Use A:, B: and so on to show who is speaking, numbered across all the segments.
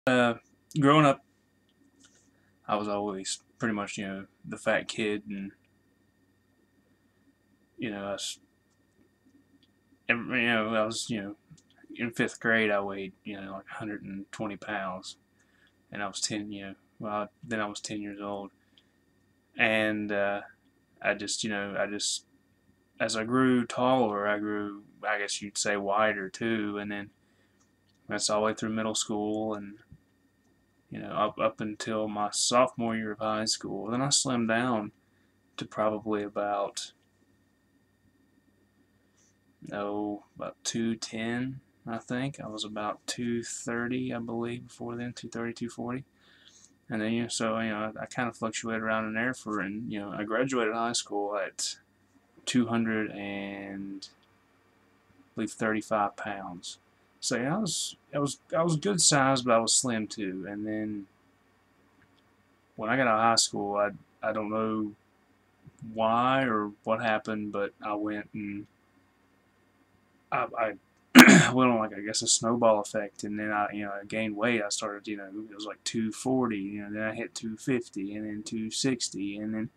A: Uh, Growing up, I was always pretty much, the fat kid, and I was, I was, in fifth grade, I weighed, like 120 pounds, and I was 10, then I was 10 years old, and as I grew taller, I grew, I guess you'd say, wider too, and then that's all the way through middle school, and up until my sophomore year of high school. Then I slimmed down to probably about 210, I think. I was about 230, I believe, before then, 230, 240. And then, I kind of fluctuated around in there and, I graduated high school at 200 and, I believe, 35 pounds. So, yeah, I was good size, but I was slim too. And then when I got out of high school, I don't know why or what happened, but I went and I went on, like, I guess, a snowball effect, and then I gained weight. I started, it was like 240, then I hit 250, and then 260, and then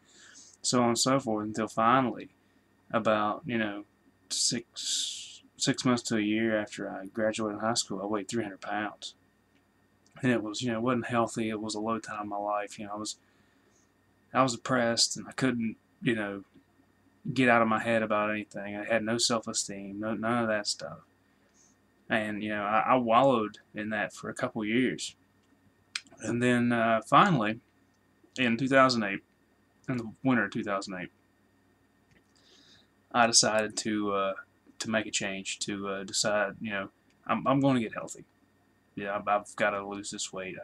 A: so on and so forth until finally, about, six months to a year after I graduated high school, I weighed 300 pounds, and it was, it wasn't healthy. It was a low time in my life. I was depressed, and I couldn't, get out of my head about anything. I had no self-esteem, none of that stuff. And I wallowed in that for a couple years, and then finally, in 2008, in the winter of 2008, I decided to make a change. To decide, I'm going to get healthy. Yeah, I've got to lose this weight.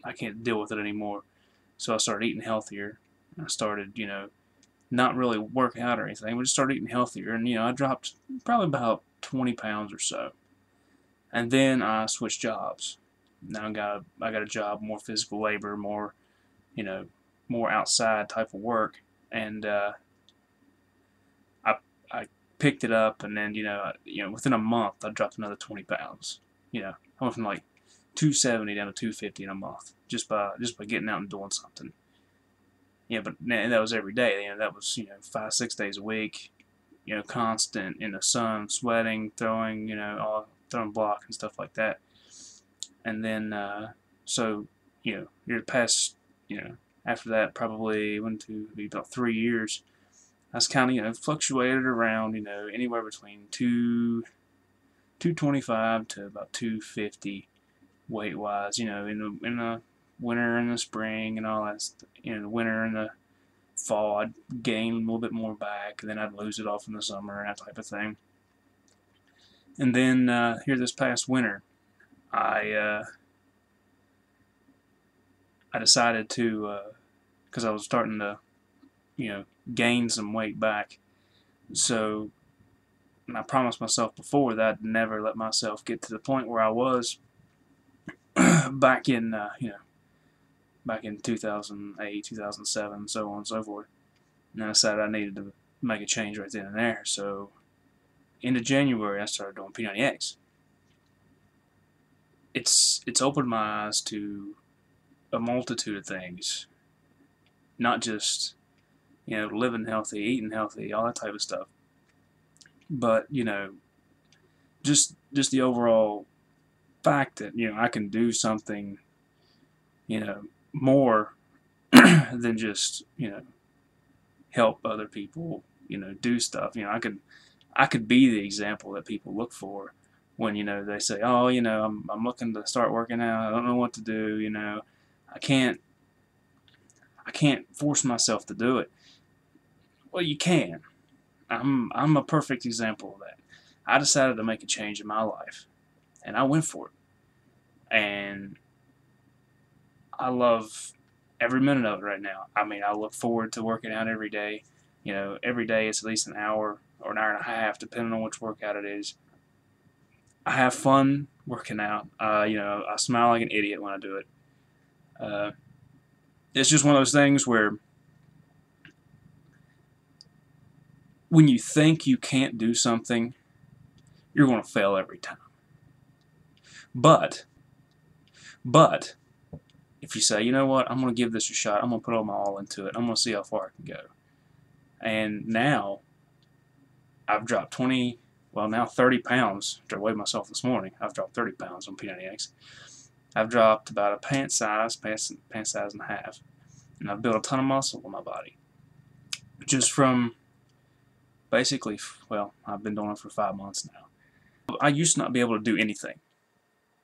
A: I can't deal with it anymore. So I started eating healthier. I started, not really working out or anything, but just started eating healthier, and I dropped probably about 20 pounds or so. And then I switched jobs. Now I got a job, more physical labor, more, you know, more outside type of work, and I I picked it up, and then within a month I dropped another 20 pounds. I went from like 270 down to 250 in a month just by getting out and doing something. But that was every day. That was 5 6 days a week. Constant in the sun, sweating, throwing block and stuff like that. And then so your past after that, probably went to be about 3 years. I was kind of fluctuated around anywhere between 225 to about 250 weight wise. In the winter and the spring and all that. The winter and the fall, I'd gain a little bit more back, and then I'd lose it off in the summer, and that type of thing. And then here this past winter, I I decided to, because I was starting to gain some weight back. So, and I promised myself before that I'd never let myself get to the point where I was back in back in 2008, 2007, so on and so forth. And I decided I needed to make a change right then and there. So, into January, I started doing peanut eggs. It's opened my eyes to a multitude of things, not just living healthy, eating healthy, all that type of stuff, but just the overall fact that I can do something more than just help other people do stuff. I could be the example that people look for when they say, oh, I'm looking to start working out, I don't know what to do. I can't I can't force myself to do it. Well, you can. I'm a perfect example of that. I decided to make a change in my life, and I went for it. And I love every minute of it right now. I mean, I look forward to working out every day. Every day it's at least an hour or an hour and a half, depending on which workout it is. I have fun working out. I smile like an idiot when I do it. Uh, it's just one of those things where when you think you can't do something, you're going to fail every time. But But if you say, you know what, I'm going to give this a shot, I'm going to put all my all into it, I'm going to see how far I can go. And now I've dropped 20, well, now 30 pounds. After I weighed myself this morning, I've dropped 30 pounds on P90X. I've dropped about a pant size and a half. And I've built a ton of muscle in my body. Just from basically, well, I've been doing it for 5 months now. I used to not be able to do anything.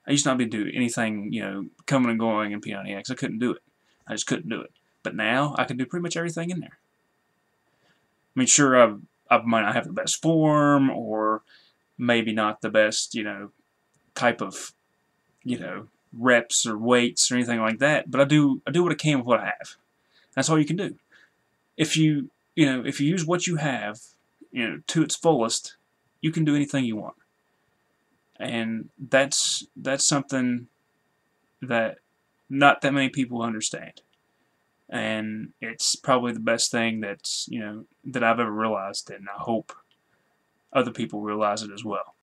A: I used to not be able to do anything, coming and going in P90X. I couldn't do it. I just couldn't do it. But now I can do pretty much everything in there. I mean, sure, I might not have the best form, or maybe not the best, type of, reps or weights or anything like that. But I do what I can with what I have. That's all you can do. If you use what you have, to its fullest, you can do anything you want. And that's something that not that many people understand. And it's probably the best thing that I've ever realized, and I hope other people realize it as well.